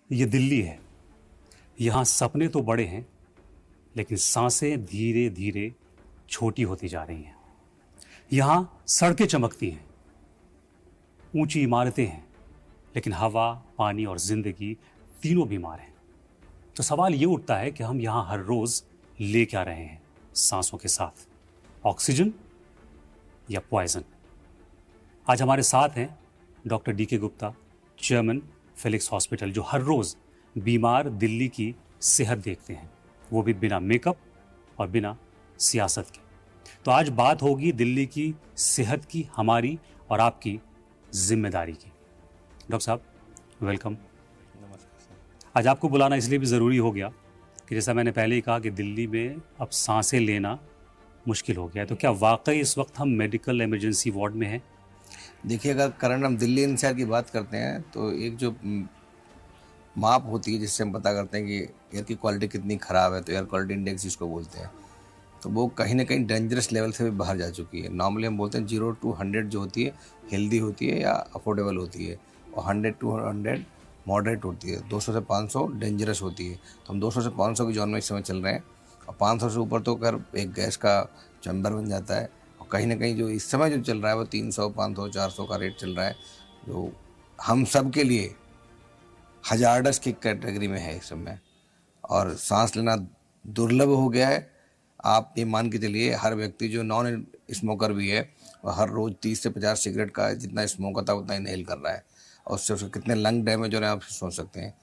ये दिल्ली है। यहाँ सपने तो बड़े हैं, लेकिन सांसें धीरे धीरे छोटी होती जा रही हैं। यहाँ सड़कें चमकती हैं, ऊंची इमारतें हैं, लेकिन हवा, पानी और जिंदगी तीनों बीमार हैं। तो सवाल ये उठता है कि हम यहाँ हर रोज ले क्या रहे हैं सांसों के साथ, ऑक्सीजन या पॉइजन। आज हमारे साथ हैं doctor DK. Gupta, chairman Felix hospital, जो हर रोज बीमार दिल्ली की सेहत देखते हैं, वो भी बिना मेकअप और बिना सियासत के। तो आज बात होगी दिल्ली की सेहत की, हमारी और आपकी जिम्मेदारी की। डॉक्टर साहब, वेलकम। नमस्कार सर। आज आपको बुलाना इसलिए भी ज़रूरी हो गया कि जैसा मैंने पहले ही कहा कि दिल्ली में अब सांसें लेना मुश्किल हो गया है। तो क्या वाकई इस वक्त हम मेडिकल इमरजेंसी वार्ड में हैं? देखिए, अगर करंट हम दिल्ली एनसीआर की बात करते हैं तो एक जो माप होती है जिससे हम पता करते हैं कि एयर की क्वालिटी कितनी ख़राब है, तो एयर क्वालिटी इंडेक्स जिसको बोलते हैं, तो वो कहीं ना कहीं डेंजरस लेवल से भी बाहर जा चुकी है। नॉर्मली हम बोलते हैं 0 to 100 जो होती है हेल्दी होती है या अफोर्डेबल होती है, और 100 to 100 मॉडरेट होती है, 200 से 500 डेंजरस होती है। तो हम 200 से 500 की जोन में इस समय चल रहे हैं, और 500 से ऊपर तो कर एक गैस का चैम्बर बन जाता है। और कहीं ना कहीं जो इस समय जो चल रहा है वो 300, 500, 400 का रेट चल रहा है, जो हम सब के लिए हजार्डस की कैटेगरी में है इस समय, और सांस लेना दुर्लभ हो गया है। आप ये मान के चलिए, हर व्यक्ति जो नॉन स्मोकर भी है वह हर रोज़ 30 से 50 सिगरेट का जितना स्मोक होता है उतना इनहेल कर रहा है, और उससे उसके कितने लंग डैमेज हो रहे हैं आप सोच सकते हैं।